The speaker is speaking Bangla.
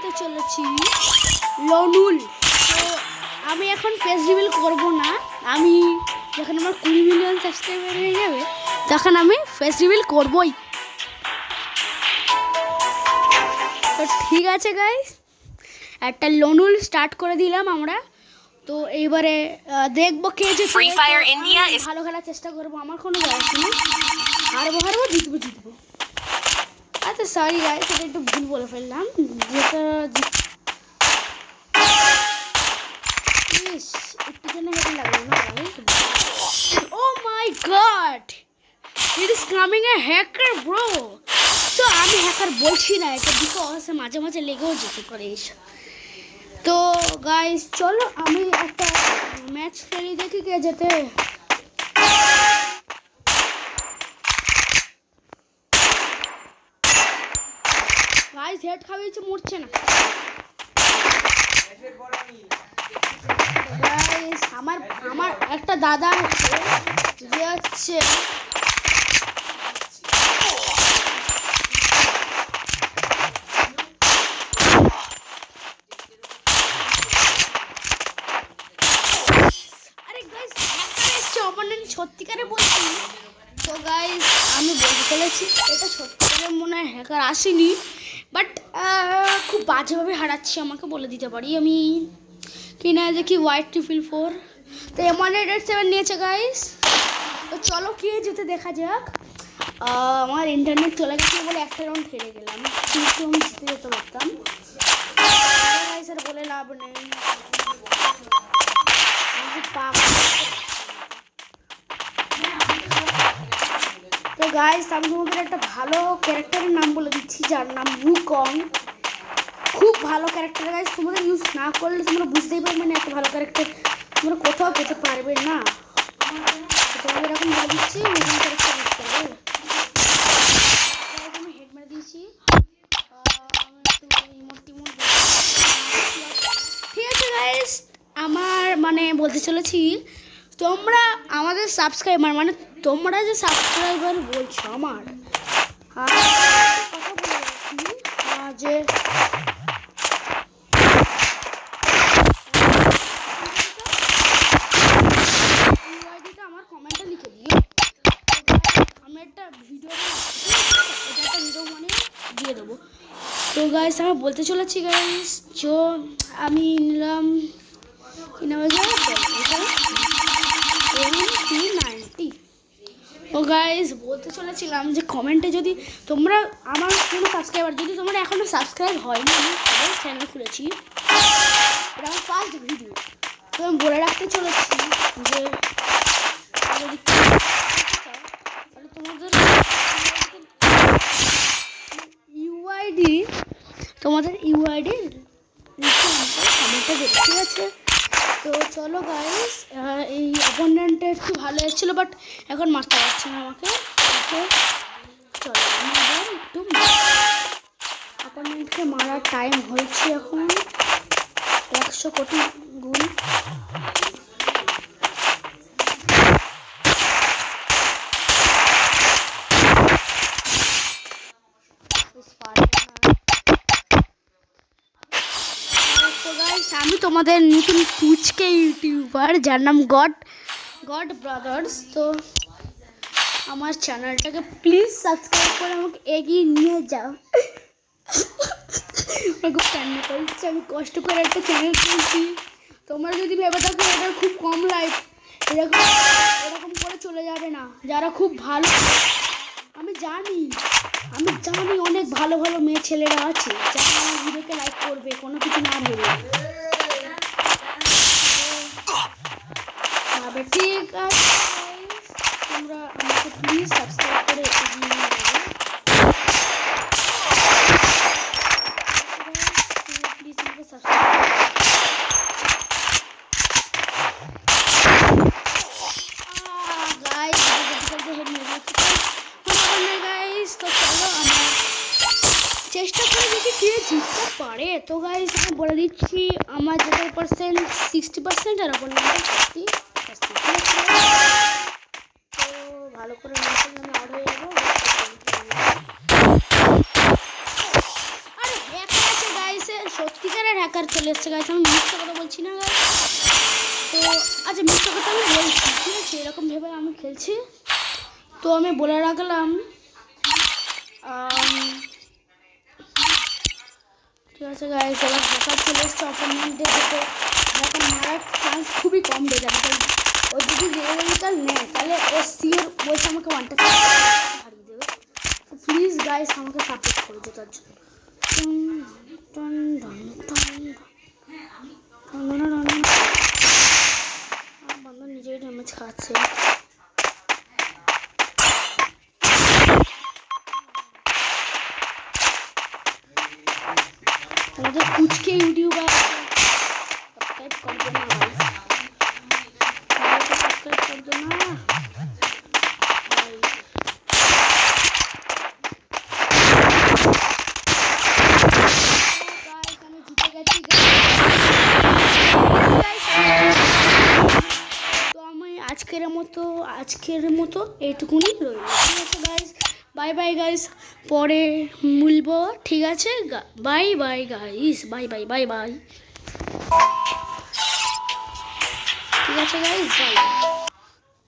খেলতে চলেছি লনুল। তো আমি এখন ফেস রিভিল করবো না, আমি যখন আমার 20 মিলিয়ন সাবস্ক্রাইবার হয়ে যাবে তখন আমি ফেস রিভিল করবই। তো ঠিক আছে গাইস, একটা লনুল স্টার্ট করে দিলাম আমরা। তো এইবারে দেখবো কে যে ভালো খেলার চেষ্টা করবো, আমার কোনো ব্যাপার নেই। হারবো জিতবো। আচ্ছা সরি গাইস, সেটা একটু ভুল বলে ফেললাম। যেটা একটু জন্য হেঁটে লাগলো না। Oh my god, it is coming a hacker bro. তো আমি হ্যাকার বলছি না, এটা বিকজ মাঝে মাঝে লেগেও যেতে পারে এইসব। তো গাইস চলো আমি একটা ম্যাচ খেলি, দেখি কে যেতে। গাইস হেড খাওয়াইছে, মরছে না। গাইস আমার একটা দাদা আছে যে হচ্ছে সত্যিকারে বলছি। তো গাইস আমি বলতে চলেছি এটা সত্যিকারের মনে হয় হ্যাকার আসেনি, বাট খুব বাজেভাবে হারাচ্ছি, আমাকে বলে দিতে পারি আমি। কিনা দেখি Y444, তো M187 নিয়েছে গাইস। তো চলো কে যেতে দেখা যাক। আমার ইন্টারনেট চলে গেছে বলে একটা রাউন্ড হেরে গেলাম, কিন্তু আমি জিতে যেতে পারতাম। গাইস আর বলে লাভ নেই। তো গাইস আমি তোমাদের একটা ভালো ক্যারেক্টারের নাম বলে দিচ্ছি, যার নাম উকং। খুব ভালো ক্যারেক্টার গাইস, তোমরা ইউজ না করলে তোমরা বুঝতেই পারবে না এত ভালো ক্যারেক্টার তোমরা কোথাও পেতে পারবে না। তোমাদের এরকম বলে দিচ্ছি উকং ক্যারেক্টার ইউজ করবে। আমি হেড মেরে দিয়েছি। ঠিক আছে গাইস, আমার মানে বলতে চলেছি তোমরা আমাদের সাবস্ক্রাইবার, মানে তোমরা যে সাবস্ক্রাইবার বলছো আমার, কথা বলে যে আমার কমেন্টে লিখে দিও। আমি একটা ভিডিও মানে দিয়ে দেবো। তো গাইস আমি বলতে চলেছি গাইস, আমি নিলাম কি নাম আছে 90। ও গাইস বলতে চলেছিলাম যে কমেন্টে যদি তোমরা আমার কোনো সাবস্ক্রাইবার, যদি তোমরা এখনো সাবস্ক্রাইব হয়নি, আমি সবাই চ্যানেল খুলেছি, এটা আমার ফার্স্ট ভিডিও। তো আমি বলে রাখতে চলেছি যে যদি তাহলে তোমাদের ইউআইডি কমেন্টে দেবে, ঠিক আছে? তো চলো গাইস, এই অপোনেন্টটা একটু ভালো এসেছিলো, বাট এখন মারতে পারছি না আমাকে। চলো আমি আবার একটু অপোনেন্টকে মারার টাইম হয়েছে এখন 100 কোটি গুণ। আমি তোমাদের নতুন পুচকে ইউটিউবার যার নাম গড ব্রাদার্স। তো আমার চ্যানেলটাকে প্লিজ সাবস্ক্রাইব করে আমাকে এগিয়ে নিয়ে যাও। আমার খুব কান্না করছে, আমি কষ্ট করে একটা চ্যানেল খুলছি। তোমরা যদি ভেবে থাকো এটা খুব কম লাইক, এরকম করে চলে যাবে না। যারা খুব ভালো, আমি জানি অনেক ভালো ভালো মেয়ে ছেলেরা আছে যারা আমার ভিডিওকে লাইক করবে কোনো কিছু না ভেবে। ঠিক আছে, তোমরা আমাকে প্লিজ সাবস্ক্রাইব করে এগিয়ে নিয়ে যাবে। প্লিজ আমাকে সাবস্ক্রাইব গাইস। তো চলো আমরা চেষ্টা করে দেখি কে জিততে পারে। তো গাইস আমি বলে দিচ্ছি আমার যেটার পার্সেন্ট 60% আর আপনার 40%। তো ভালো করে আমি আউট হয়ে যাবো। আরে হ্যাকার আছে গাইস, হ্যাকার চলে এসছে গাইস, আমি মিথ্যা কথা বলছি না গাইস। তো আচ্ছা মিথ্যা কথা আমি বলছি, ঠিক আছে, এরকম ভেবে আমি খেলছি। তো আমি বলে রাখলাম, ঠিক আছে গাইস, এবার হ্যাকার চলে এসছে অপোনেন্টদের, তো হ্যাকার মারার চান্স খুবই কম বেড়ে যাবে। তাই ও যদি রেগুলার নেয় তাহলে ও সিওর বলছে আমাকে ওয়ানটা হারিয়ে দেবে। তো প্লিজ গাইস আমাকে সাপোর্ট করে দিও তার জন্য। বন্ধু নিজেই ড্যামেজ খাচ্ছে। আমাদের কুচকে ইউটিউবার সাবস্ক্রাইব कर देना गाइस, সাবস্ক্রাইব कर देना गाइस। আমি জিতে গেছি তো আমি আজকের মতো এইটুকুনি রইল, ঠিক আছে গাইস। বাই বাই গাইস, পরে মিলবো, ঠিক আছে। Bye bye guys, bye bye bye bye, ঠিক আছে গাইস, বাই।